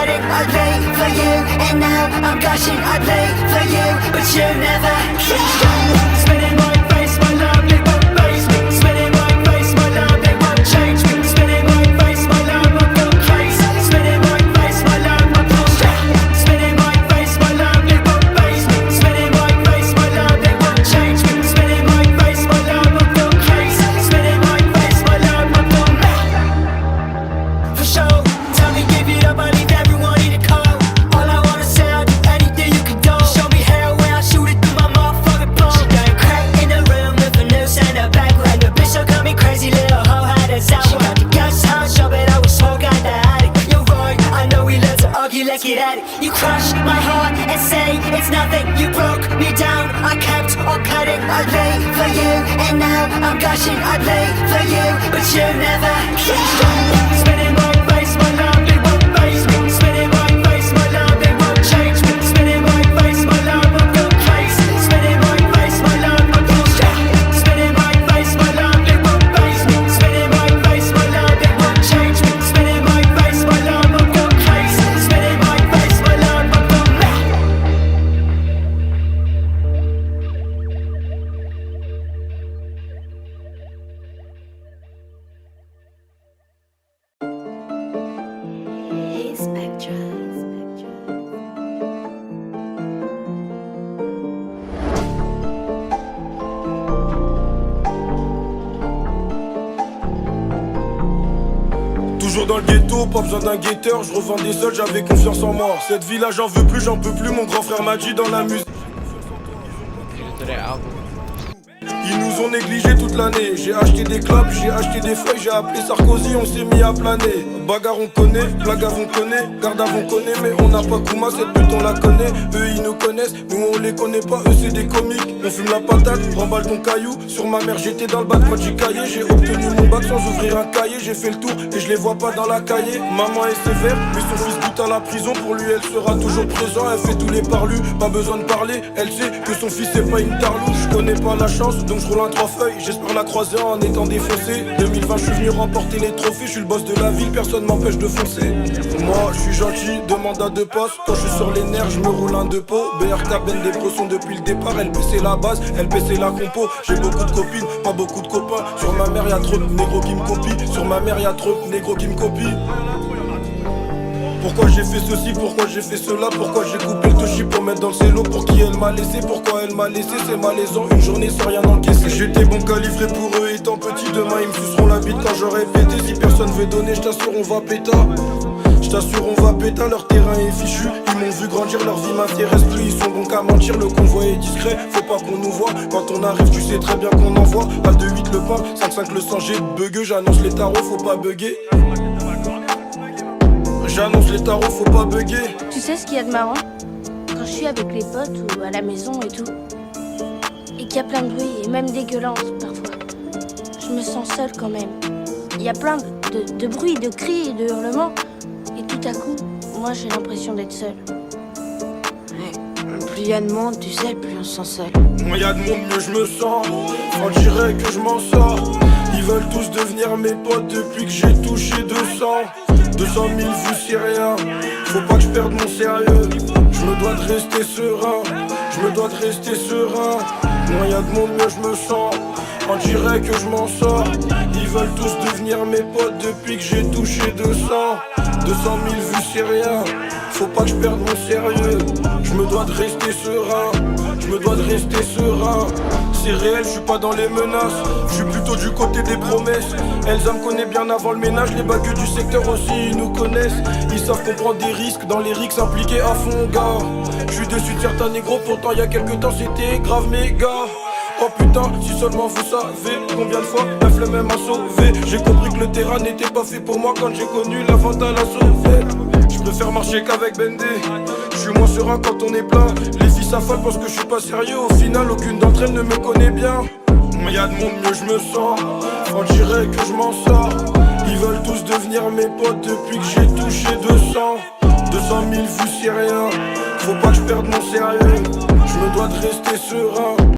cutting, I lay for you. And now I'm gushing, I play for you, but you never can. Spinning my face, my love, they won't face me. Spinning my face, my love, they won't change me. Spinning my face, my love, I've gone crazy. Spinning my face, my love, I've gone straight. Spinning my face, my love, they won't face me. Spinning my face, my love, they won't change me. Spinning my face, my love, I've gone crazy. Spinning my face, my love, I've gone mad. For sure, tell me give it up, I leave everyone in the cold. All I wanna say, I'll do anything you can do. Show me hell where I shoot it through my motherfucking bone. She got a crack in the room with a noose and a back. And the bitch so got me crazy, little hoe had us out. She got the gas house, show it, I was smoke out the attic. You're right, I know we love to argue, let's get at it. You crushed my heart and say it's nothing. You broke me down, I kept on cutting. I lay for you, and now I'm gushing. I play for you, but you never can. Spinning my face, my love, they won't face me. Spinning my face, my love, they won't change me. Spinning my face, my love, I'm gone crazy. Spinning my face, my love, I'm gone straight. Spinning my face, my love, they won't face me. Spinning my face, my love, they won't change me. Spinning my face, my love, I'm gone crazy. Spinning my face, my love, I'm gone mad. Hey Spectra. Toujours dans le ghetto, pas besoin d'un guetteur. Je revendais seul, j'avais confiance en moi. Cette vie là, j'en veux plus, j'en peux plus. Mon grand frère m'a dit dans la musique. Ils nous ont négligés toute l'année. J'ai acheté des clopes, j'ai acheté des feuilles, j'ai appelé Sarkozy, on s'est mis à planer. Bagarre on connaît, blague on connaît, garde on connaît, mais on n'a pas Kouma, cette pute on la connaît. Eux ils nous connaissent, nous on les connaît pas, eux c'est des comiques. On fume la patate, remballe ton caillou. Sur ma mère j'étais dans le bac, moi j'ai cahier. J'ai obtenu mon bac sans ouvrir un cahier. J'ai fait le tour et je les vois pas dans la cahier. Maman est sévère, mais son fils goûte à la prison. Pour lui elle sera toujours présent, elle fait tous les parlus. Pas besoin de parler, elle sait que son fils c'est pas une tarlouse. Je connais pas la chance, donc je roule un 3 feuilles. J'espère la croiser en étant défoncé. 2020 je suis venu remporter les trophées. Je suis le boss de la ville, personne m'empêche de foncer. Moi je suis gentil, demande à deux postes. Quand je suis sur les nerfs, je me roule un deux pots. BRK Ben des bressons depuis le départ. Elle baissait la base, elle baissait la compo. J'ai beaucoup de copines, pas beaucoup de copains. Sur ma mère y'a trop de négros qui me copient. Sur ma mère y'a trop de négros qui me copient. Pourquoi j'ai fait ceci, pourquoi j'ai fait cela, pourquoi j'ai coupé le touchy pour mettre dans le cello. Pour qui elle m'a laissé, pourquoi elle m'a laissé, c'est malaisant, une journée sans rien encaisser. J'étais bon calibré pour eux étant petit, demain ils me suceront la bite quand j'aurai pété. Si personne veut donner, je t'assure on va péta. Je t'assure on va péta, leur terrain est fichu. Ils m'ont vu grandir, leur vie m'intéresse plus. Ils sont bons qu'à mentir, le convoi est discret. Faut pas qu'on nous voit, quand on arrive tu sais très bien qu'on envoie. Pas de 8 le pain, 5-5 le sang, j'ai bugueux. J'annonce les tarots, faut pas bugger. J'annonce les tarots, faut pas bugger. Tu sais ce qu'il y a de marrant? Quand je suis avec les potes ou à la maison et tout, et qu'il y a plein de bruit et même des gueulances parfois, je me sens seule quand même. Il y a plein de bruit, de cris et de hurlements, et tout à coup, moi j'ai l'impression d'être seule. Ouais, plus il y a de monde, tu sais, plus on se sent seul. Moins y a de monde, mieux je me sens. On dirait que je m'en sors. Ils veulent tous devenir mes potes depuis que j'ai touché 200 000 vues c'est rien. Faut pas que je perde mon sérieux. Je me dois de rester serein. Je me dois de rester serein. Moins y a de monde, mieux je me sens. On dirait que je m'en sors. Ils veulent tous devenir mes potes depuis que j'ai touché 200 000 vues c'est rien. Faut pas que je perde mon sérieux. Je me dois de rester serein. Je me dois de rester serein. C'est réel, je suis pas dans les menaces. Je suis plutôt du côté des promesses. Elsa me connaît bien avant le ménage. Les bagueux du secteur aussi, ils nous connaissent. Ils savent qu'on prend des risques. Dans les risques impliqués à fond, gars. Je suis dessus de certains négros. Pourtant y a quelques temps c'était grave méga. Oh putain, si seulement vous savez combien de fois la flemme m'a sauvé. J'ai compris que le terrain n'était pas fait pour moi quand j'ai connu la vente à la sauvette. Je préfère marcher qu'avec Bendé. Je suis moins serein quand on est plein. Les filles s'affalent parce que je suis pas sérieux. Au final, aucune d'entre elles ne me connaît bien. Y a de monde, mieux je me sens. On dirait que je m'en sors. Ils veulent tous devenir mes potes depuis que j'ai touché 200 000 vues c'est rien. Faut pas que je perde mon sérieux. Je me dois de rester serein.